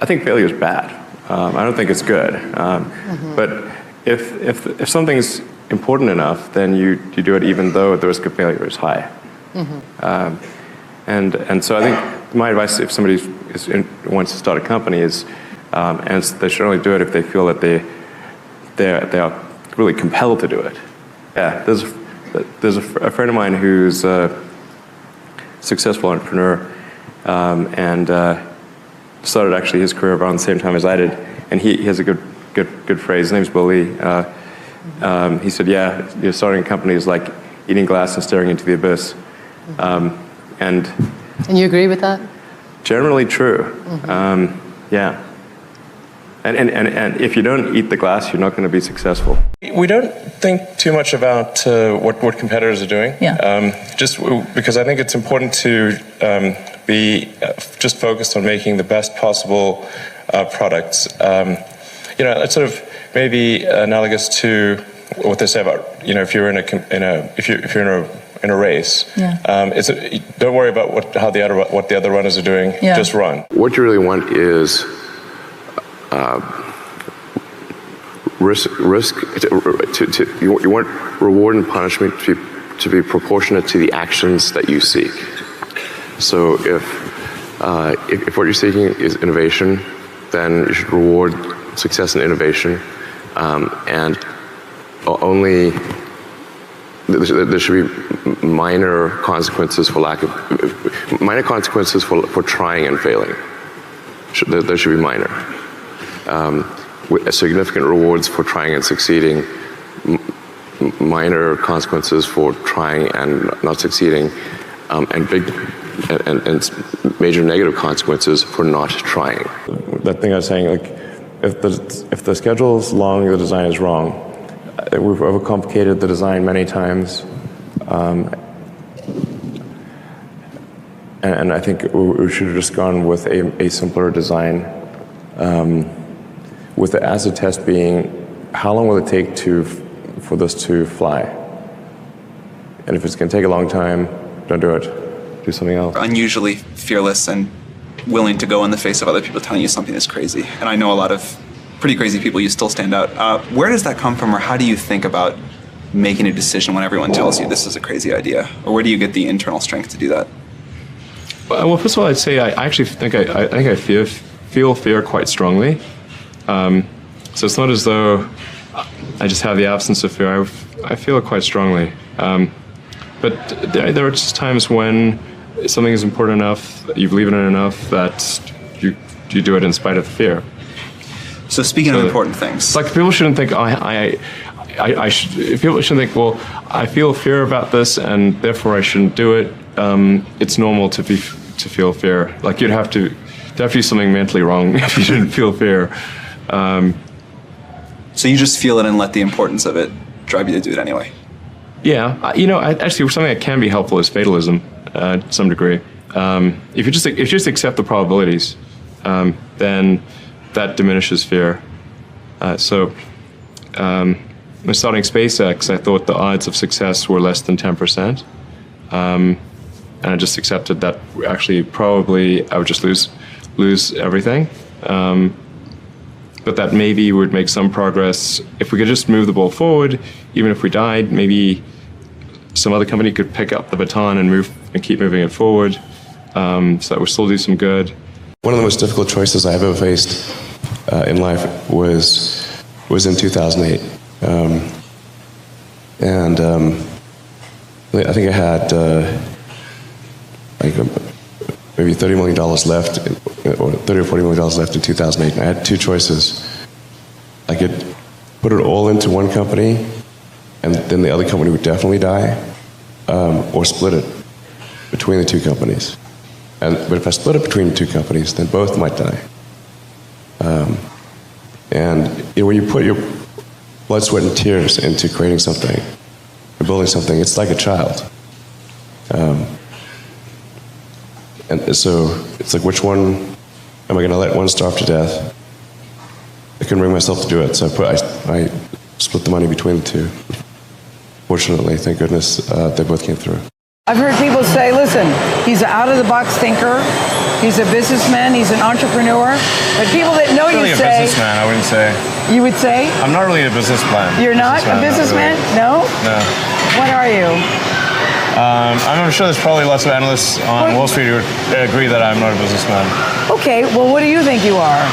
think failure is bad. I don't think it's good. But if something's important enough, then you do it even though the risk of failure is high. And so I think my advice if somebody wants to start a company is, and they should only do it if they feel that they are really compelled to do it. Yeah, there's a friend of mine who's a successful entrepreneur, and started actually his career around the same time as I did, and he has a good phrase. His name's Billy. He said, "Yeah, starting a company is like eating glass and staring into the abyss." And you agree with that? Generally true. Yeah. And if you don't eat the glass, you're not going to be successful. We don't think too much about what competitors are doing. Just because I think it's important to be just focused on making the best possible products. It's sort of maybe analogous to what they say about if you're in a race. Don't worry about what the other runners are doing. Just run. What you really want is you want reward and punishment to be proportionate to the actions that you seek. So if what you're seeking is innovation, then you should reward success in innovation, and only there should be minor consequences for trying and failing. There should be minor. With significant rewards for trying and succeeding, minor consequences for trying and not succeeding, and big and major negative consequences for not trying. That thing I was saying, like, if the schedule is long, the design is wrong. We've overcomplicated the design many times, and I think we should have just gone with a simpler design. With the acid test being, how long will it take for this to fly? And if it's going to take a long time, don't do it. Do something else. Unusually fearless and willing to go in the face of other people telling you something is crazy. And I know a lot of pretty crazy people. You still stand out. Where does that come from, or how do you think about making a decision when everyone tells you this is a crazy idea? Or where do you get the internal strength to do that? Well, first of all, I'd say I actually think I feel fear quite strongly. So it's not as though I just have the absence of fear. I feel it quite strongly. But there are just times when something is important enough, you believe in it enough, that you do it in spite of the fear. So speaking of important things, like people shouldn't think people shouldn't think, well, I feel fear about this and therefore I shouldn't do it. It's normal to feel fear. Like you'd have to do something mentally wrong if you didn't feel fear. So you just feel it and let the importance of it drive you to do it anyway? Yeah, actually something that can be helpful is fatalism to some degree. If you just accept the probabilities, then that diminishes fear. When starting SpaceX, I thought the odds of success were less than 10%. And I just accepted that actually probably I would just lose everything. But that maybe would make some progress. If we could just move the ball forward, even if we died, maybe some other company could pick up the baton and keep moving it forward, so that would still do some good. One of the most difficult choices I've ever faced in life was in 2008. I think I had maybe $30 million left, or $30 or $40 million left in 2008. And I had two choices. I could put it all into one company, and then the other company would definitely die, or split it between the two companies. But if I split it between the two companies, then both might die. When you put your blood, sweat, and tears into creating something, or building something, it's like a child. And so it's like, which one am I going to let one starve to death? I couldn't bring myself to do it, so I split the money between the two. Fortunately, thank goodness, they both came through. I've heard people say, listen, he's an out-of-the-box thinker. He's a businessman. He's an entrepreneur. But people that know Really you a say... businessman, I wouldn't say. You would say? I'm not really a businessman. You're not a businessman? Not really. No? No. What are you? I'm sure there's probably lots of analysts on Wall Street who would agree that I'm not a businessman. Okay, well, what do you think you are?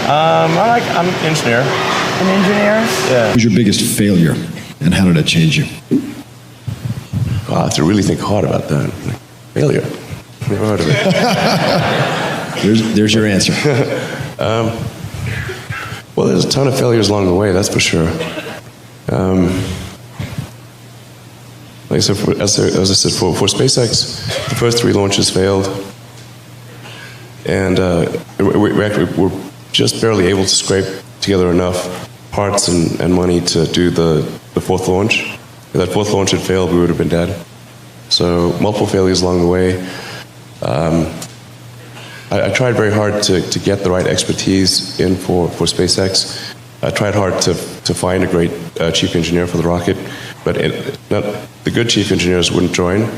I'm an engineer. An engineer? Yeah. What was your biggest failure, and how did it change you? Oh, I have to really think hard about that. Failure. Never heard of it. There's your answer. Well, there's a ton of failures along the way, that's for sure. Like I said, as I said, for SpaceX, the first 3 launches failed. And we actually were just barely able to scrape together enough parts and money to do the 4th launch. If that 4th launch had failed, we would have been dead. So multiple failures along the way. I tried very hard to get the right expertise in for SpaceX. I tried hard to find a great chief engineer for the rocket, but the good chief engineers wouldn't join,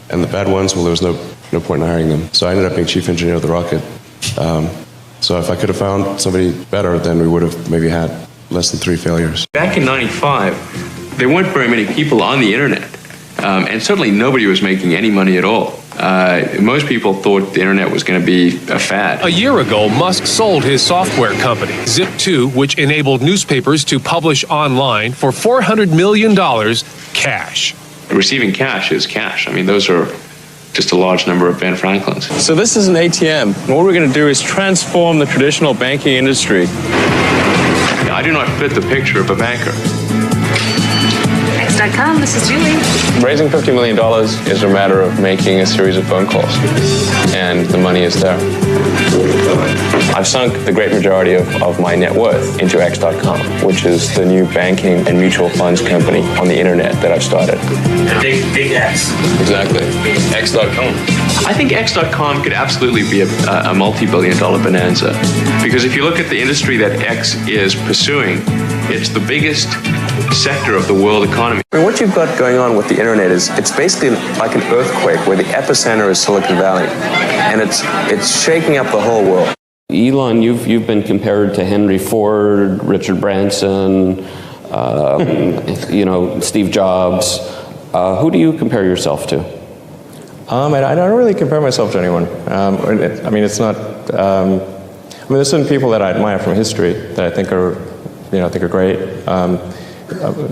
and the bad ones, well, there was no point in hiring them. So I ended up being chief engineer of the rocket. So if I could have found somebody better, then we would have maybe had less than 3 failures. Back in '95, there weren't very many people on the internet, and certainly nobody was making any money at all. Most people thought the internet was going to be a fad. A year ago, Musk sold his software company, Zip2, which enabled newspapers to publish online for $400 million cash. Receiving cash is cash. I mean, those are just a large number of Ben Franklins. So this is an ATM. What we're going to do is transform the traditional banking industry. I do not fit the picture of a banker. X.com, this is Julie. Raising $50 million is a matter of making a series of phone calls, and the money is there. I've sunk the great majority of my net worth into X.com, which is the new banking and mutual funds company on the internet that I've started. Big X. Exactly. X.com. I think X.com could absolutely be a multi-billion-dollar bonanza, because if you look at the industry that X is pursuing, it's the biggest sector of the world economy. I mean, what you've got going on with the internet is it's basically like an earthquake where the epicenter is Silicon Valley, and it's shaking up the whole world. Elon, you've been compared to Henry Ford, Richard Branson, Steve Jobs. Who do you compare yourself to? I don't really compare myself to anyone. I mean, it's not. There's certain people that I admire from history that I think are great.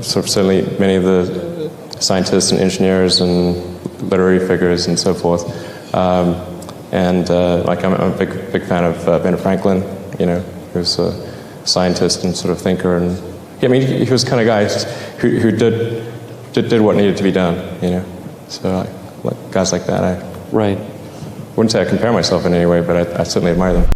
Certainly, many of the scientists and engineers and literary figures and so forth. I'm a big fan of Ben Franklin. Who's a scientist and sort of thinker, and he was the kind of guy who did what needed to be done. So guys like that, I wouldn't say I compare myself in any way, but I certainly admire them.